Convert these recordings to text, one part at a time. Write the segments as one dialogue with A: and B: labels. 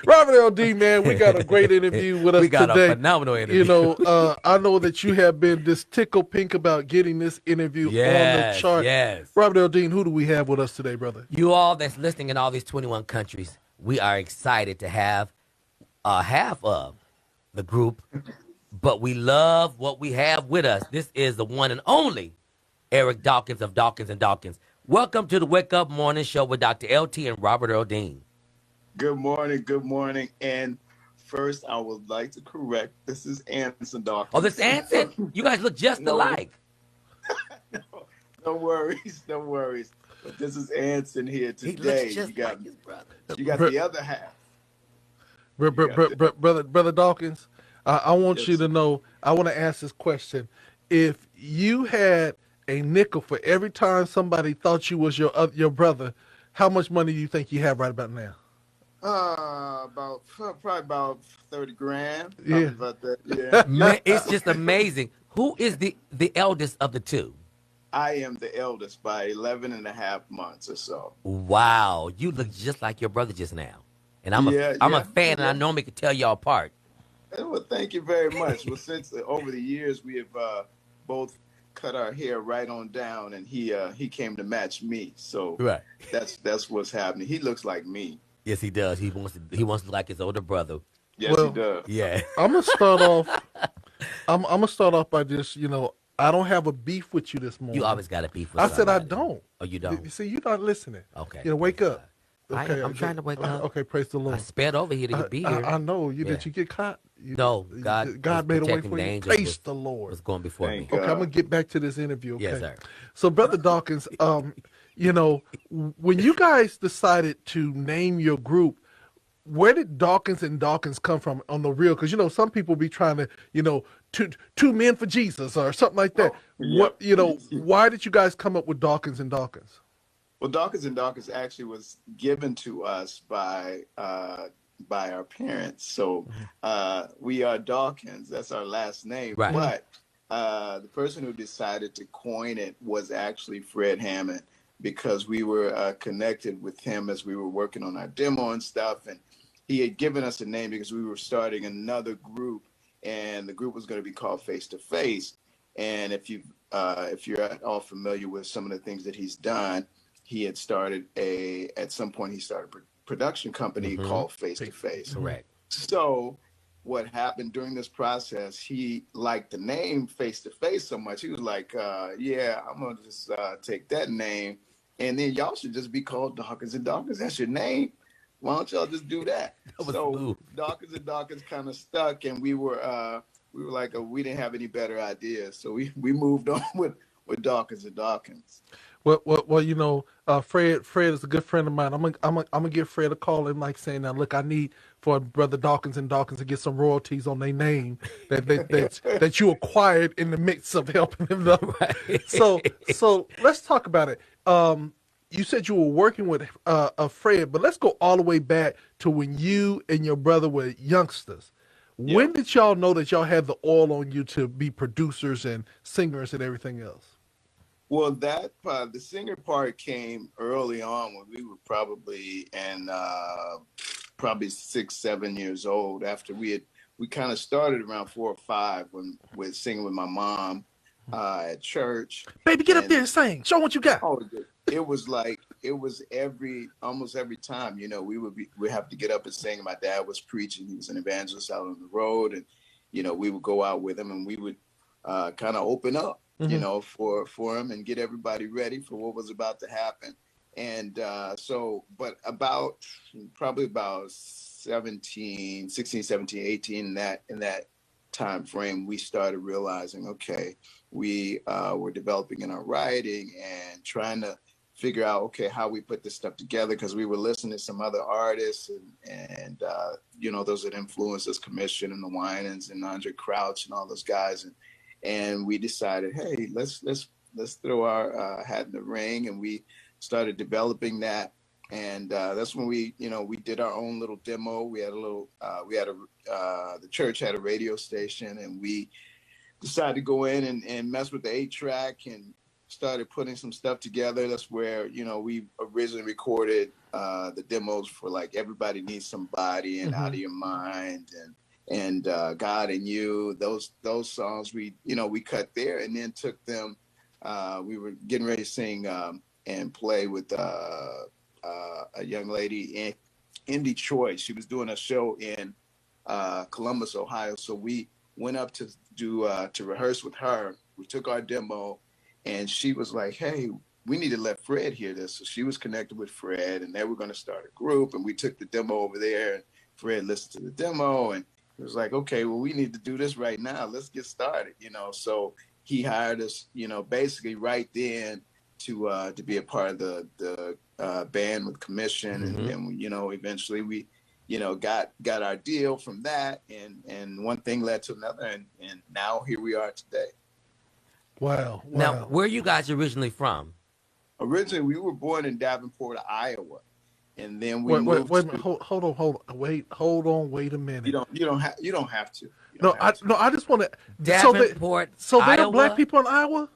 A: Robert L.D., man, we got a great interview with us
B: We got a
A: today.
B: phenomenal interview.
A: You know, I know that you have been this tickle pink about getting this interview on the
B: Yes,
A: chart.
B: yes.
A: Robert L.D., who do we have with us today, brother?
B: You all that's listening in all these 21 countries, we are excited to have half of the group, but we love what we have with us. This is the one and only Eric Dawkins of Dawkins and Dawkins. Welcome to the Wake Up Morning Show with Dr. LT and Robert Earl Dean.
C: Good morning, good morning. And first, I would like to correct, this is Anson Dawkins.
B: Oh, this Anson? You guys look just alike.
C: No worries, no worries. But this is Anson here
B: He
C: today.
B: looks just like his brother.
C: You got the other half.
A: Brother Dawkins, I want
C: Yes,
A: you to
C: sir.
A: know, I want to ask this question. If you had a nickel for every time somebody thought you was your brother, how much money do you think you have right about now?
C: Probably about 30 grand.
A: Yeah.
C: About that, yeah.
B: Man, it's just amazing. Who is the eldest of the two?
C: I am the eldest by 11 and a half months or so.
B: Wow, you look just like your brother just now. And I'm a
C: Yeah,
B: fan, and I
C: yeah.
B: normally could tell y'all apart.
C: Well, thank you very much. Well, since over the years we have both cut our hair right on down, and he came to match me. So
B: Right.
C: that's what's happening. He looks like me.
B: Yes, he does. He wants to look like his older brother.
C: Yes,
A: Well,
C: he does.
B: Yeah.
A: I'm gonna start off. I'm gonna start off by just, I don't have a beef with you this morning.
B: You always got a beef with
A: I said I
B: somebody.
A: don't.
B: Oh, you don't?
A: See, you're not listening.
B: Okay.
A: Wake up.
B: I'm trying to wake up.
A: Okay, praise the Lord.
B: I sped over here to get be here.
A: I know.
B: Yeah.
A: Did you get caught?
B: No, God was
A: made a way
B: protecting
A: for
B: the
A: you.
B: angels
A: Praise
B: was-
A: the Lord.
B: was going before
C: Thank
B: me.
C: God.
A: Okay, I'm gonna get back to this interview. Okay.
B: Yes, sir.
A: So, Brother Dawkins, when you guys decided to name your group, where did Dawkins and Dawkins come from on the real? Because some people be trying to, two men for Jesus or something like that.
C: Yep.
A: Why did you guys come up with Dawkins and Dawkins?
C: Well, Dawkins and Dawkins actually was given to us by our parents. So we are Dawkins. That's our last name.
B: Right.
C: But the person who decided to coin it was actually Fred Hammond, because we were connected with him as we were working on our demo and stuff. And he had given us a name because we were starting another group, and the group was going to be called Face to Face. And if you're at all familiar with some of the things that he's done, he had started at some point he started a production company called Face to Face.
B: Correct.
C: So what happened during this process, he liked the name Face to Face so much, he was like, yeah, I'm going to just take that name, and then y'all should just be called Dawkins and Dawkins. That's your name. Why don't y'all just do that? So
B: smooth.
C: Dawkins and Dawkins kind of stuck, and we were like, we didn't have any better ideas. So we moved on with Dawkins and Dawkins.
A: Well, Fred is a good friend of mine. I'm gonna give Fred a call and saying, now look, I need for Brother Dawkins and Dawkins to get some royalties on their name that you acquired in the midst of helping them.
B: Right.
A: So let's talk about it. You said you were working with Fred, but let's go all the way back to when you and your brother were youngsters.
C: Yeah.
A: When did y'all know that y'all had the oil on you to be producers and singers and everything else?
C: Well, that the singer part came early on when we were probably probably 6, 7 years old. After we kind of started around 4 or 5 when we were singing with my mom at church.
A: Baby, get up there and sing. Show 'em what you got.
C: Oh, it was almost every time, we have to get up and sing. My dad was preaching. He was an evangelist out on the road, and we would go out with him, and we would kind of open up, for him and get everybody ready for what was about to happen. And but probably about 16, 17, 18, in that time frame, we started realizing, okay, we were developing in our writing and trying to figure out, okay, how we put this stuff together, because we were listening to some other artists and those that influenced us, Commission and the Winans and Andre Crouch and all those guys. And we decided, hey, let's throw our hat in the ring, and we started developing that. And that's when we did our own little demo. We had the church had a radio station, and we decided to go in and mess with the 8-track and started putting some stuff together. That's where, we originally recorded the demos for like Everybody Needs Somebody and Out of Your Mind and God and You. Those songs we cut there and then took them. We were getting ready to sing and play with a young lady in Detroit. She was doing a show in Columbus, Ohio. So we went up to rehearse with her. We took our demo, and she was like, "Hey, we need to let Fred hear this." So she was connected with Fred, and they were going to start a group. And we took the demo over there, and Fred listened to the demo, and it was like, "Okay, well, we need to do this right now. Let's get started." So he hired us, basically right then to be a part of the band with commission, and then eventually we got our deal from that, and one thing led to another, and now here we are today.
A: Wow.
B: Now, where are you guys originally from?
C: Originally, we were born in Davenport, Iowa, and then we moved.
A: Wait a minute. Hold on. Wait a minute.
C: You don't have to.
A: I just want to.
B: Davenport,
A: so there
B: Iowa?
A: are black people in Iowa.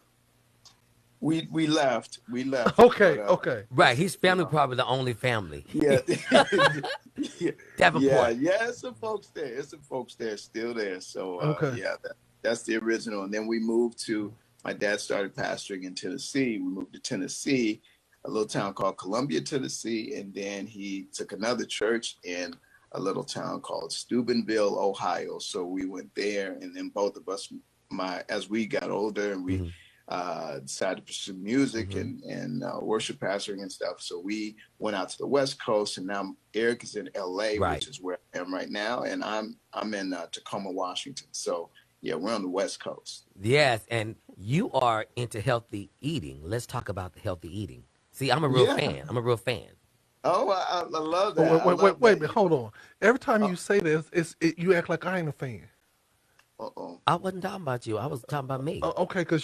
C: We left.
A: Okay.
C: But,
A: okay.
B: Right. His family probably the only family.
C: Yeah.
B: Davenport.
C: Yeah. Some folks there, still there. So
A: okay.
C: Yeah, that's the original. And then we moved to. My dad started pastoring in Tennessee. We moved to Tennessee, a little town called Columbia, Tennessee, and then he took another church in a little town called Steubenville, Ohio. So we went there, and then both of us, as we got older, and we decided to pursue music and worship pastoring and stuff. So we went out to the West Coast, and now Eric is in LA,
B: right,
C: which is where I am right now, and I'm in Tacoma, Washington. So yeah, we're on the West Coast.
B: Yes, and you are into healthy eating. Let's talk about the healthy eating. See, I'm a real fan.
C: Oh, I love that.
A: Wait a minute, hold on. Every time you say this, you act like I ain't a fan.
B: I wasn't talking about you. I was talking about me.
A: Okay, because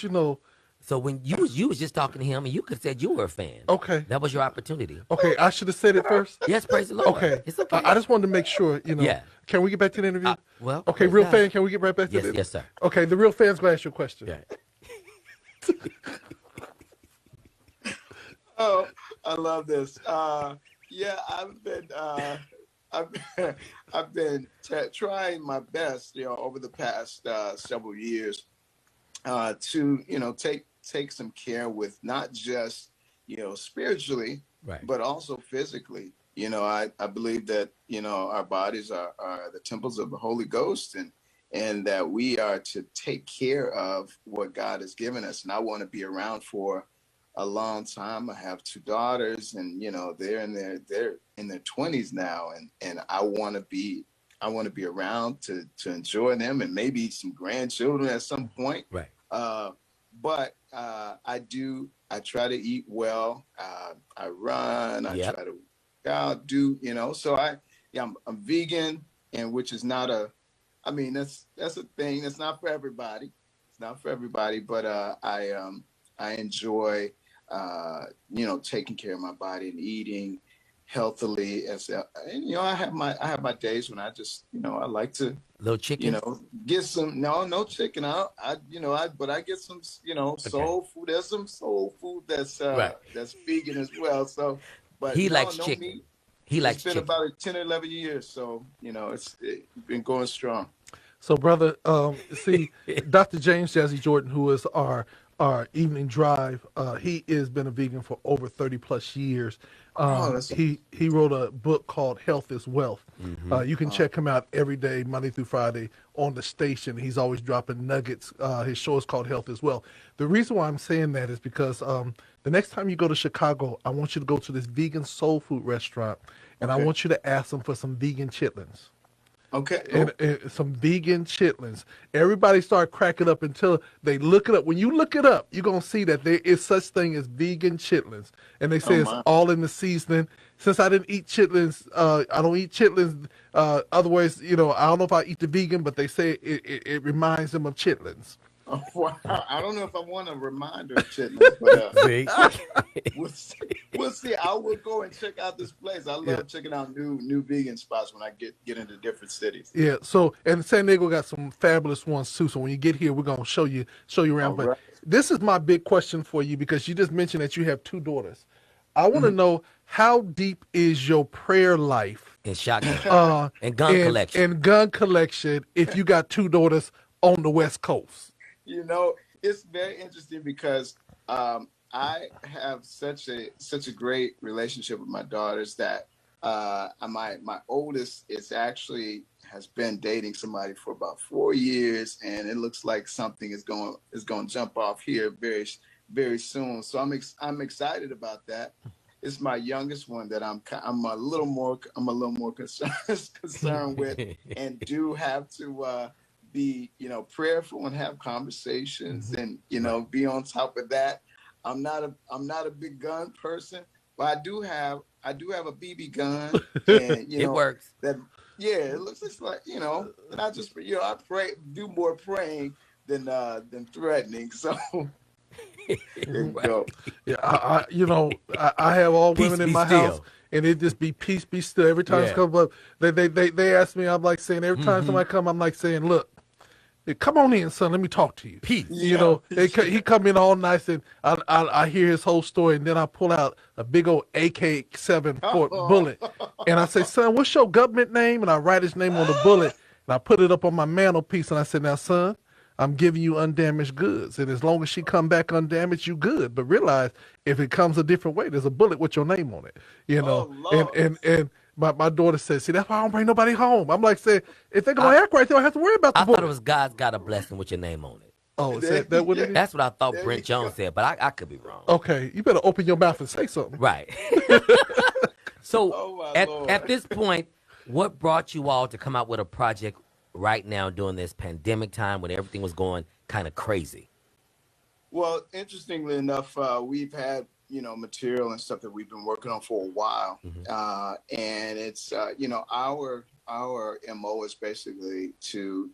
B: So when you was just talking to him, and you could have said you were a fan.
A: Okay.
B: That was your opportunity.
A: Okay, I should have said it first.
B: Yes, praise the Lord.
A: Okay.
B: It's okay.
A: I just wanted to make sure,
B: Yeah.
A: Can we get back to the interview? Okay,
B: praise
A: real
B: God.
A: fan, can we get right back to
B: Yes, sir.
A: Okay, the real fan's going to ask you a question.
B: Yeah.
C: Oh, I love this. Yeah, I've been trying my best, over the past several years, to take some care with not just spiritually,
B: right,
C: but also physically. I believe that our bodies are the temples of the Holy Ghost, and that we are to take care of what God has given us. And I want to be around for a long time. I have two daughters, and they're in their 20s now, and I want to be around to enjoy them, and maybe some grandchildren at some point.
B: Right.
C: But I try to eat well. I run. I try to so I'm vegan, and which is not that's a thing. That's not for everybody. It's not for everybody, but I enjoy taking care of my body and eating healthily. And I have my days when I just I like to
B: little chicken.
C: Get some no chicken. But I get some soul food. There's some soul food that's vegan as well. So, but
B: he likes chicken.
C: Meat.
B: He likes
C: chicken. It's been about 10 or 11 years, so it's been going strong.
A: So, brother, see, Dr. James Jazzy Jordan, who is our evening drive, he has been a vegan for over 30 plus years. He wrote a book called Health is Wealth. You can check him out every day, Monday through Friday, on the station. He's always dropping nuggets. His show is called Health is Wealth. The reason why I'm saying that is because the next time you go to Chicago, I want you to go to this vegan soul food restaurant, and I want you to ask them for some vegan chitlins.
C: Okay.
A: And some vegan chitlins. Everybody start cracking up until they look it up. When you look it up, you're going to see that there is such thing as vegan chitlins. And they say it's all in the seasoning. Since I didn't eat chitlins, I don't eat chitlins. Otherwise, I don't know if I eat the vegan, but they say it reminds them of chitlins.
C: Oh, wow. I don't know if I want a reminder of chitlins, but we'll see. I will go and check out this place. I love checking out new vegan spots when I get into different cities.
A: Yeah. So, and San Diego got some fabulous ones too. So when you get here, we're gonna show you around.
C: All right.
A: this is my big question for you, because you just mentioned that you have 2 daughters. I want to
C: Mhm.
A: know, how deep is your prayer life
B: And shotgun.
A: uh,
B: And gun collection.
A: and gun collection if you got 2 daughters on the West Coast?
C: You know, it's very interesting because I have such a great relationship with my daughters that my oldest is actually has been dating somebody for about 4 years, and it looks like something is going to jump off here very soon. So I'm excited about that. It's my youngest one that I'm a little more concerned with, and do have to be prayerful and have conversations, and
B: Right.
C: be on top of that. I'm not a big gun person, but I do have a BB gun, and
B: It works.
C: that yeah, it looks just like, and I just I do more praying than threatening. So there you
A: Mhm.
B: Right.
C: go.
A: Yeah, I have all
B: Peace
A: women in
B: be
A: my house,
B: still.
A: and it just be peace, be still. Every time it
B: Yeah.
A: comes up, they ask me. I'm like saying, every time
B: Mm-hmm.
A: somebody come, I'm like saying, look, hey, come on in, son. Let me talk to you.
B: Peace.
C: Yeah.
A: He come in all nice, and I hear his whole story, and then I pull out a big old AK-7 Fort bullet, and I say, son, what's your government name? And I write his name on the bullet, and I put it up on my mantelpiece, and I said, now, son, I'm giving you undamaged goods, and as long as she come back undamaged, you good. But realize, if it comes a different way, there's a bullet with your name on it.
C: Oh
A: And
C: Lord.
A: my daughter says, see, that's why I don't bring nobody home. I'm like saying, if they're
B: I,
A: gonna act right, they don't have to worry about the
B: I thought it
A: bullet.
B: was God's got a blessing with your name on it.
A: Oh, is that what
C: Yeah,
A: it is?
B: That's what I thought
C: there you
B: Brent Jones
C: go.
B: said, but I could be wrong.
A: Okay, you better open your mouth and say something.
B: Right. So
C: Oh my
B: at
C: Lord.
B: this point, what brought you all to come out with a project right now during this pandemic time when everything was going kind of crazy?
C: Well, interestingly enough, we've had material and stuff that we've been working on for a while,
B: Hmm.
C: and it's our MO is basically to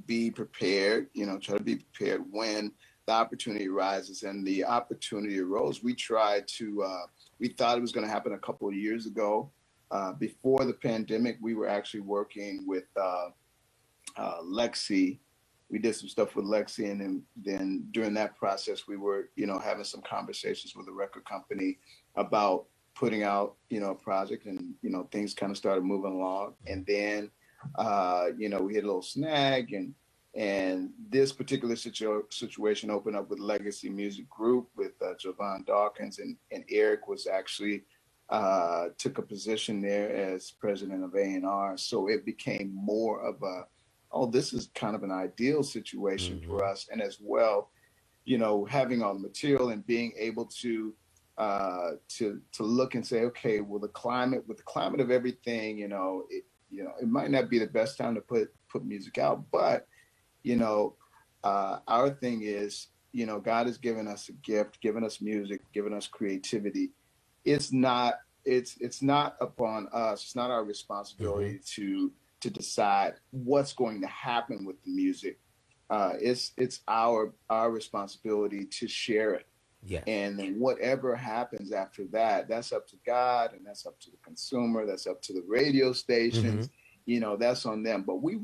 C: be prepared, try to be prepared when the opportunity arises, and the opportunity arose. We thought it was going to happen a couple of years ago. Before the pandemic, we were actually working with Lexi. We did some stuff with Lexi, and then during that process, we were, having some conversations with the record company about putting out, a project, and things kind of started moving along. And then, we hit a little snag, and this particular situation opened up with Legacy Music Group with Dawkins, and Eric was actually took a position there as president of A&R. So it became more of this is kind of an ideal situation
B: Hmm.
C: for us. And as well, having all the material and being able to look and say, okay, well, with the climate of everything, it might not be the best time to put music out, but our thing is, God has given us a gift, given us music, given us creativity. It's not it's not upon us. It's not our
B: Hmm.
C: responsibility to decide what's going to happen with the music. It's our responsibility to share it,
B: Yes.
C: and then whatever happens after that, that's up to God, and that's up to the consumer, that's up to the radio
B: Hmm.
C: stations. That's on them. But we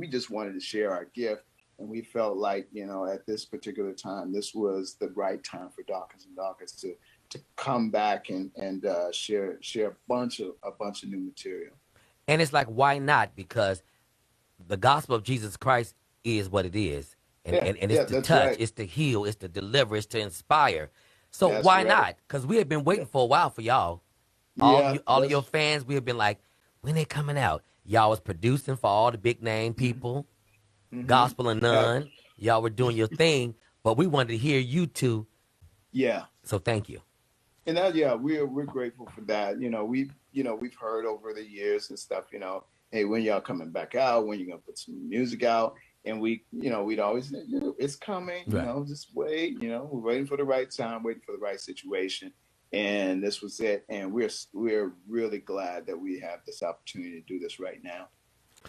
C: just wanted to share our gift, and we felt like at this particular time, this was the right time for Dawkins and Dawkins to come back and share a bunch of new material.
B: And it's like, why not? Because the gospel of Jesus Christ is what it is. And,
C: Yeah,
B: and it's
C: yeah,
B: to
C: that's
B: touch,
C: right.
B: it's to heal, it's to deliver, it's to inspire. So
C: That's
B: why
C: right.
B: not? Because we have been waiting for a while for y'all.
C: Yeah,
B: All of your fans, we have been like, when they coming out? Y'all was producing for all the big name people,
C: mm-hmm.
B: gospel and
C: Yeah,
B: none. Y'all were doing your thing, but we wanted to hear you two.
C: yeah.
B: So thank you.
C: And that, yeah, we're grateful for that. We've heard over the years and stuff. Hey, when y'all coming back out? When you gonna put some music out? And we'd always, it's coming.
B: Right.
C: Just wait. We're waiting for the right time, waiting for the right situation. And this was it. And we're really glad that we have this opportunity to do this right now.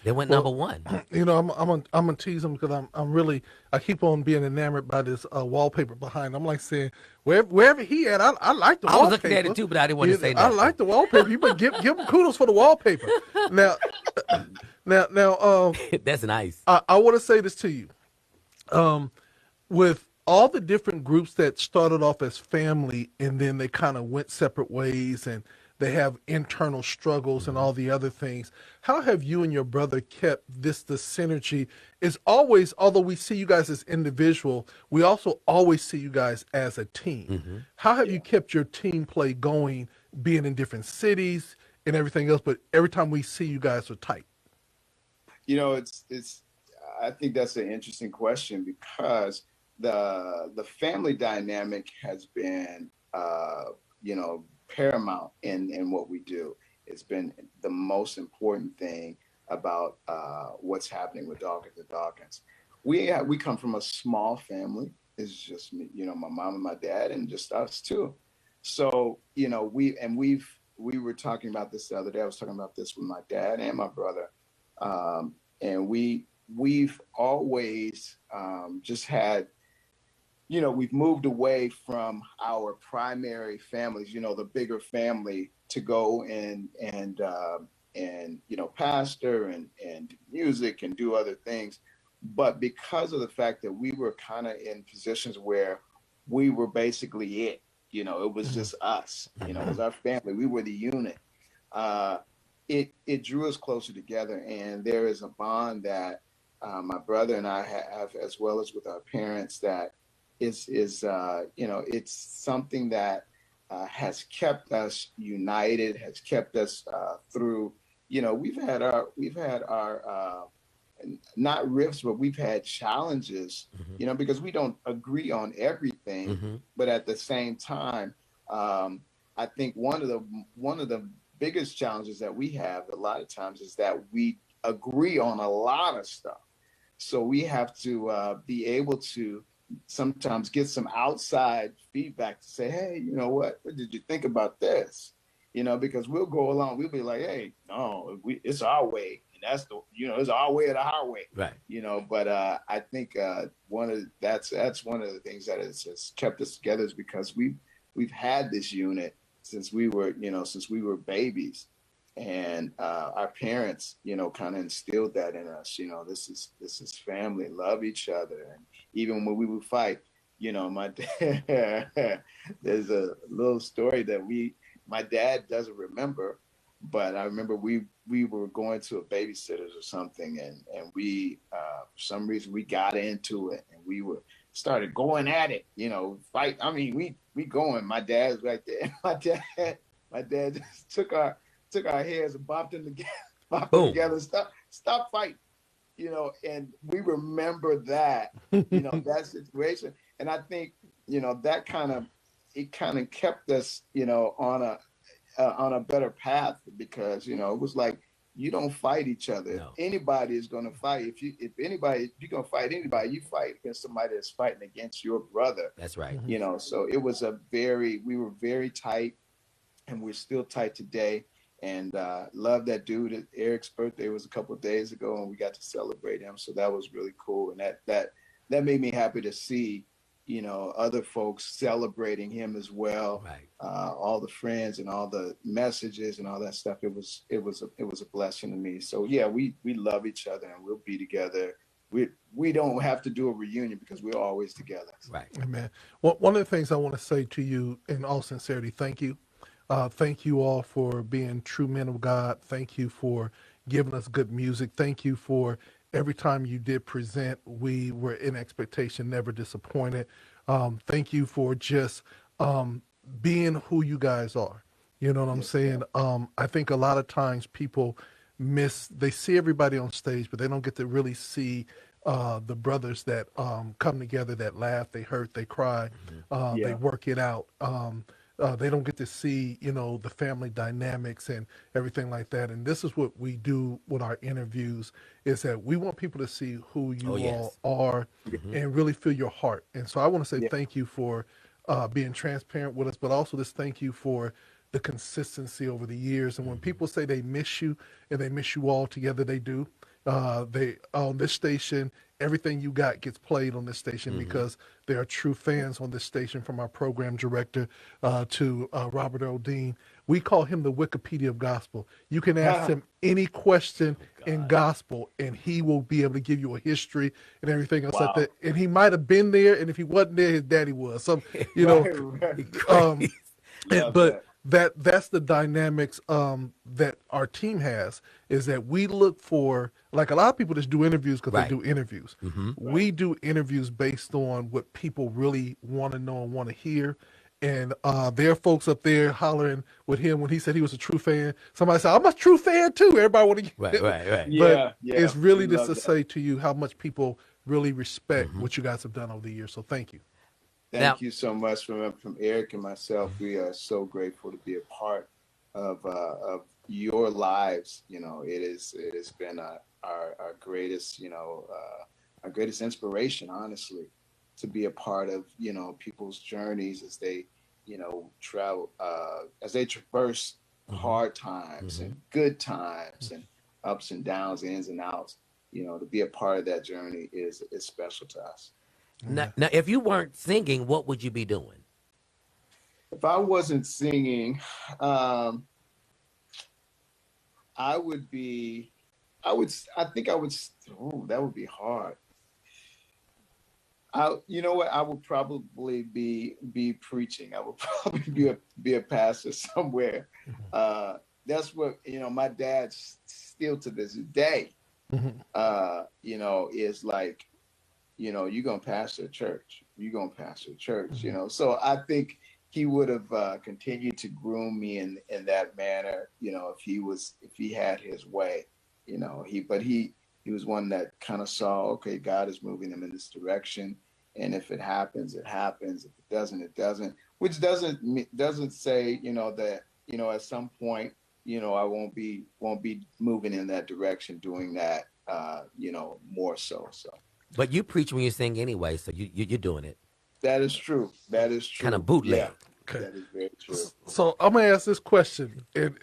B: They went
A: Well,
B: number one.
A: I'm gonna tease him because I'm really, I keep on being enamored by this wallpaper behind. I'm like saying, wherever he at, I like the
B: I was looking at
A: wallpaper.
B: it too, but I didn't want to say
A: I
B: nothing.
A: like the wallpaper. You better give him kudos for the wallpaper. Now, now,
B: That's nice.
A: I want to say this to you. With all the different groups that started off as family and then they kind of went separate ways and they have internal struggles and all the other things. How have you and your brother kept the synergy? Is always, although we see you guys as individual, we also always see you guys as a team. How have you kept your team play going, being in different cities and everything else, but every time we see you guys are tight?
C: You know, it's I think that's an interesting question because the family dynamic has been you know, paramount in what we do. It's been the most important thing about what's happening with Dawkins and Dawkins. We come from a small family. It's just me, you know, my mom and my dad, and just us two. So you know, we were talking about this the other day. I was talking about this with my dad and my brother, and we've always just had, you know, we've moved away from our primary families, you know, the bigger family, to go and you know, pastor and music and do other things. But because of the fact that we were kind of in positions where we were basically it, you know, it was just us, you know, it was our family, we were the unit. It drew us closer together, and there is a bond that my brother and I have, as well as with our parents, that is you know, it's something that has kept us united, has kept us through. You know, we've had our not rifts, but we've had challenges. You know, because we don't agree on everything, but at the same time, I think one of the biggest challenges that we have a lot of times is that we agree on a lot of stuff. So we have to be able to sometimes get some outside feedback to say, hey, you know what did you think about this? You know, because we'll go along, we'll be like, hey, no, it's our way. And that's you know, it's our way or the highway.
B: Right.
C: You know, but I think that's one of the things that has kept us together, is because we've had this unit since we were, you know, since we were babies. And our parents, you know, kind of instilled that in us. You know, this is family, love each other. And even when we would fight, you know, my dad, there's a little story that my dad doesn't remember, but I remember we were going to a babysitter's or something, and we for some reason we got into it, and we started going at it, you know, fight. I mean, we going. My dad's right there. My dad just took our heads and bopped them together, stop fighting, you know. And we remember that, you know, that situation. And I think, you know, that kind of kept us, you know, on a better path, because, you know, it was like, you don't fight each other. No. If anybody is going to fight, if you're going to fight anybody, you fight against somebody that's fighting against your brother.
B: That's right.
C: You know, so it was we were very tight, and we're still tight today. And love that dude. Eric's birthday was a couple of days ago, and we got to celebrate him. So that was really cool. And that made me happy to see, you know, other folks celebrating him as well.
B: Right.
C: All the friends and all the messages and all that stuff. It was a blessing to me. So yeah, we love each other, and we'll be together. We don't have to do a reunion because we're always together.
B: Right.
A: Amen. Well, one of the things I want to say to you, in all sincerity, thank you. Thank you all for being true men of God. Thank you for giving us good music. Thank you for every time you did present, we were in expectation, never disappointed. Thank you for just being who you guys are. You know what I'm saying? I think a lot of times people they see everybody on stage, but they don't get to really see the brothers that come together, that laugh, they hurt, they cry, they work it out. They don't get to see, you know, the family dynamics and everything like that. And this is what we do with our interviews, is that we want people to see who you all are and really feel your heart. And so I want to say thank you for being transparent with us, but also just thank you for the consistency over the years. And when people say they miss you and they miss you all together, they do. They on this station, everything you got gets played on this station because there are true fans on this station, from our program director to Robert Earl Dean. We call him the Wikipedia of gospel. You can ask him any question in gospel, and he will be able to give you a history and everything else like
C: Wow.
A: that. And he might have been there, and if he wasn't there, his daddy was. Some, you know,
C: Right. Love
A: but
C: that.
A: that's the dynamics that our team has, is that we look for, like, a lot of people just do interviews because
B: Right.
A: they do interviews. We do interviews based on what people really want to know and want to hear. And there are folks up there hollering with him when he said he was a true fan. Somebody said, I'm a true fan too. Everybody want to
B: Right.
A: But
C: Yeah,
A: it's
C: we
A: really just
C: love
A: to
C: that.
A: say to you how much people really respect what you guys have done over the years. So thank you.
B: Now-
C: Thank you so much from Eric and myself. We are so grateful to be a part of your lives. You know, it has been our greatest, our greatest inspiration, honestly, to be a part of, people's journeys as they, travel, as they traverse hard times and good times and ups and downs, ins and outs. You know, to be a part of that journey is special to us.
B: Now, if you weren't singing, what would you be doing?
C: If I wasn't singing, I would be, I think I would, oh, that would be hard. You know what? I would probably be preaching. I would probably be a pastor somewhere. That's what, my dad still to this day, is like, you're going to pastor a church. You're going to pastor a church, So I think he would have continued to groom me in that manner, if he had his way, he was one that kind of saw, okay, God is moving him in this direction. And if it happens, it happens. If it doesn't, it doesn't, which doesn't say, that, at some point, I won't be moving in that direction, doing that, more so.
B: But you preach when you sing anyway, so you're doing it.
C: That is true. That is true.
B: Kind of bootleg.
C: Yeah,
A: Okay.
C: that is very true.
A: So I'm gonna ask this question, and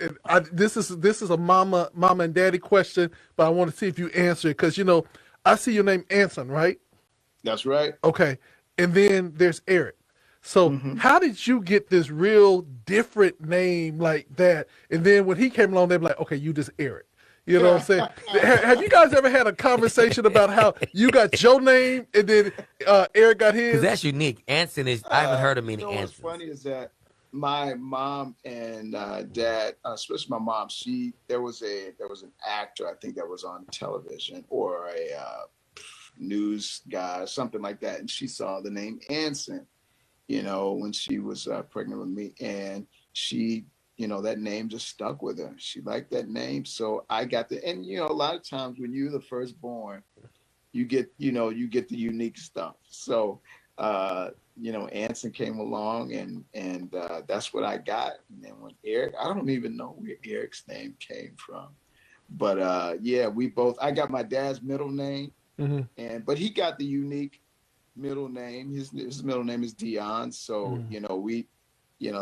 A: this is a mama and daddy question, but I want to see if you answer it, because I see your name Anson, right?
C: That's right.
A: Okay, and then there's Eric. So how did you get this real different name like that? And then when he came along, they were like, okay, you just Eric. You know what I'm saying? Have you guys ever had a conversation about how you got your name and then Eric got his?
B: Because that's unique. Anson is, I haven't heard of many
C: What's
B: Ansons.
C: funny is that my mom and dad, especially my mom, there was an actor, I think, that was on television, or a news guy or something like that, and she saw the name Anson, when she was pregnant with me, and she, that name just stuck with her. She liked that name, so I got and a lot of times when you're the firstborn, you get the unique stuff. So Anson came along, and that's what I got. And then when Eric, I don't even know where Eric's name came from, but I got my dad's middle name, but he got the unique middle name. His middle name is Dion, so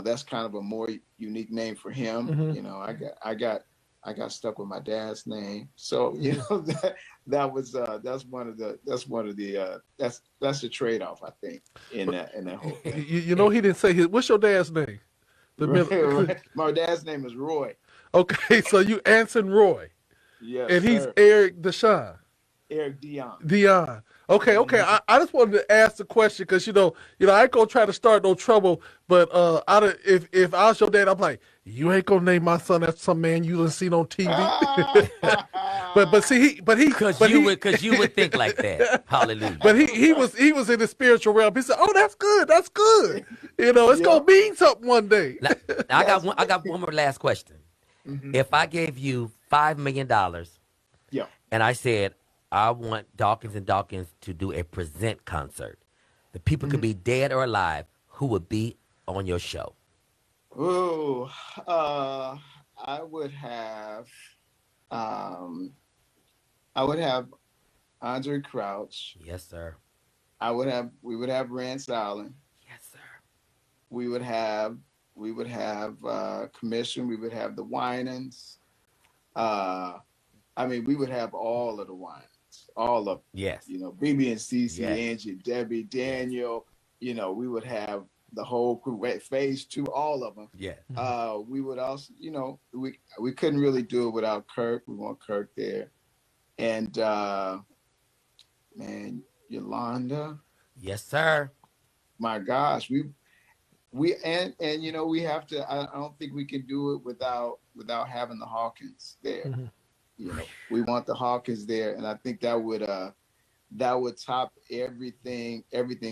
C: that's kind of a more unique name for him. I got stuck with my dad's name, so that's one of the that's the trade-off, I think, in that whole thing.
A: He didn't say his. What's your dad's name?
C: Right. My dad's name is Roy.
A: Okay, so you Anson Roy.
C: Yes,
A: and he's
C: sir.
A: Eric Deshawn.
C: Eric Dion.
A: Dion. Okay. I just wanted to ask the question because I ain't gonna try to start no trouble, but if I was your dad, I'm like, you ain't gonna name my son after some man you done seen on TV. Because
B: you would think like that. Hallelujah.
A: But he was in the spiritual realm. He said, "Oh, that's good. That's good. It's gonna mean something one day."
B: Now, I got one more last question. If I gave you $5 million, and I said, I want Dawkins and Dawkins to do a present concert. The people could be dead or alive. Who would be on your show?
C: Oh, I would have Andre Crouch.
B: Yes, sir.
C: We would have Rance Allen.
B: Yes, sir.
C: We would have Commission. We would have the Winans. I mean, we would have all of the wines, all of,
B: Yes.
C: you know, BB and CC,
B: Yes.
C: Angie, Debbie, Daniel, you know, we would have the whole crew, phase 2, all of them.
B: Yeah.
C: We would also, you know, we couldn't really do it without Kirk. We want Kirk there. And, man, Yolanda.
B: Yes, sir.
C: My gosh, and you know, we have to, I don't think we can do it without having the Hawkins there.
A: Mm-hmm.
C: You know, we want the Hawkins there, and I think that would top everything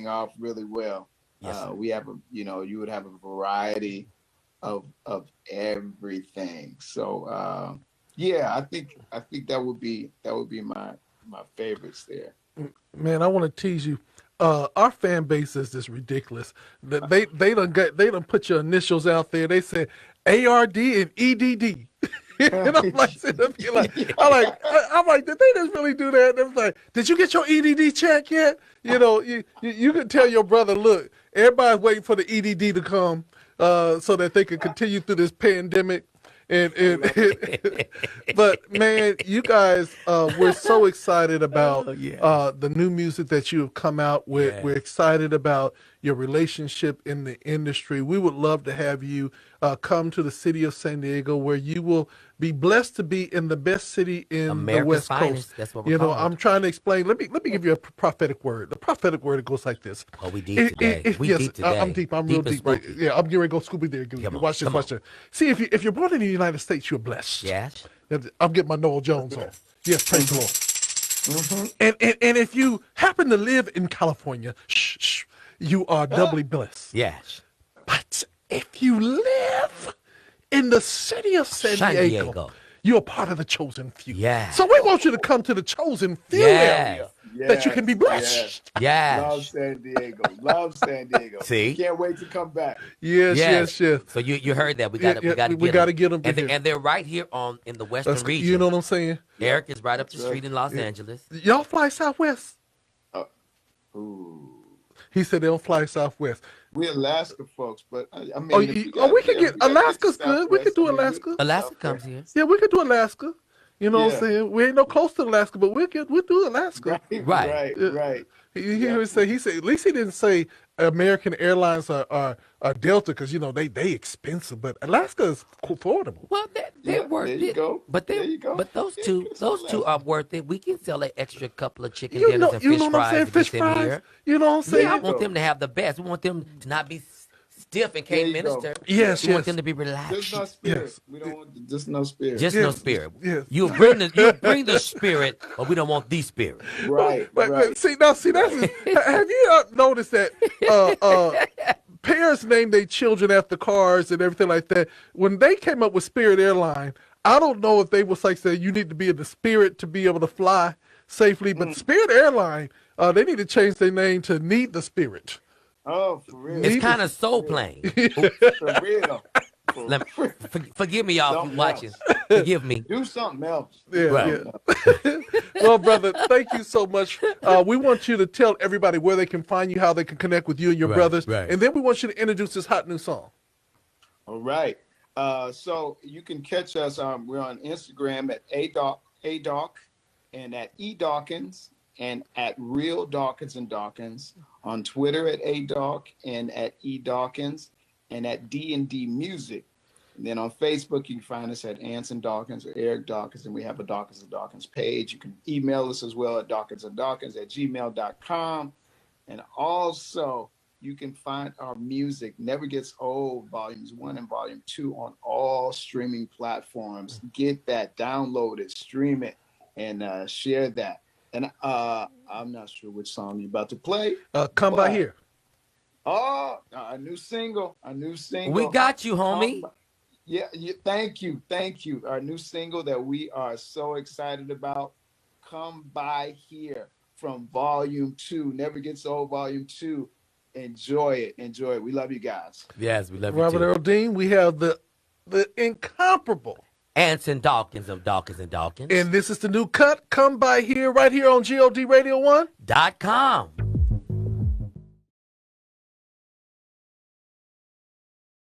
C: off really well.
B: Yes,
C: we have you would have a variety of everything. So yeah, I think that would be my favorites there.
A: Man, I want to tease you. Our fan base is just ridiculous. They done put your initials out there. They said ARD and EDD. And I'm like, did they just really do that? And I was like, did you get your EDD check yet? You know, you can tell your brother, look, everybody's waiting for the EDD to come so that they can continue through this pandemic. But man, you guys, we're so excited about the new music that you have come out with. Yeah. We're excited about your relationship in the industry. We would love to have you come to the city of San Diego, where you will be blessed to be in the best city in
B: America's
A: the West
B: finest.
A: Coast.
B: That's what we're calling
A: I'm trying to explain. Let me give you a prophetic word. The prophetic word, it goes like this.
B: Oh, we deep today. We deep today.
A: I'm deep. I'm real deep. Right? Yeah, I'm getting ready to go Scooby there. Watch this. See, if you're born in the United States, you're blessed.
B: Yes.
A: I'm getting my Noel Jones on. Yes, praise the Lord.
C: Mm-hmm.
A: And if you happen to live in California, you are doubly blessed.
B: Yes.
A: But if you live in the city of San Diego, you're part of the chosen few.
B: Yeah.
A: So we want you to come to the chosen few area that you can be blessed.
B: Yes.
C: Love San Diego. Love San Diego.
B: See?
C: Can't wait to come back.
A: Yes.
B: So you heard that. We got to get them. And they're right here in the Western region.
A: You know what I'm saying?
B: Eric is right up the street in Los Angeles.
A: Y'all fly Southwest?
C: Ooh.
A: He said they don't fly Southwest.
C: We're Alaska folks, but I mean,
A: we could get Alaska's good. We could do Alaska.
B: Alaska comes here.
A: Yeah, we could do Alaska. You know what I'm saying? We ain't no close to Alaska, but we'll do Alaska.
C: Right.
A: He said at least he didn't say American Airlines are Delta, because they expensive, but Alaska is affordable.
B: Well, they're worth it.
C: You go.
B: But those two are worth it. We can sell an extra couple of chicken dinners and
A: fish
B: fish fries.
A: Fish fries. Here. You know what I'm saying?
B: Yeah, I want them to have the best. We want them to not be stiff and can't minister.
A: Yes,
B: we want them to be relaxed.
C: Just no spirit. Yes. We don't want just no spirit.
B: Just no spirit.
A: Yes.
B: You bring the spirit, but we don't want the spirit.
C: Right.
A: See, have you noticed that parents name their children after cars and everything like that? When they came up with Spirit Airline, I don't know if they was like saying you need to be in the spirit to be able to fly safely, but Spirit Airline, they need to change their name to Need the Spirit.
C: Oh, for real.
B: It's kind of soul playing.
C: For real.
B: Forgive me, y'all, for watching. Forgive me.
C: Do something else.
A: Yeah. Well, brother, thank you so much. We want you to tell everybody where they can find you, how they can connect with you and your brothers. Right. And then we want you to introduce this hot new song.
C: All right. So you can catch us. We're on Instagram at ADawk and at eDawkins and at Real Dawkins and Dawkins. On Twitter at ADawk and at eDawkins and at D&D Music. And then on Facebook, you can find us at Anson Dawkins or Eric Dawkins, and we have a Dawkins and Dawkins page. You can email us as well at dawkinsanddawkins@gmail.com. And also, you can find our music, Never Gets Old, Volumes 1 and Volume 2, on all streaming platforms. Get that, download it, stream it, and share that. And I'm not sure which song you're about to play.
A: Come by here.
C: Oh, a new single.
B: We got you, homie.
C: Yeah, thank you. Our new single that we are so excited about. Come by here from Volume 2. Never Gets Old, Volume 2. Enjoy it. We love you guys.
B: Yes, we love you
A: Robert
B: too.
A: Earl Dean, we have the incomparable
B: Anson Dawkins of Dawkins and Dawkins.
A: And this is the new cut. Come by here, right here on GOD Radio 1.com.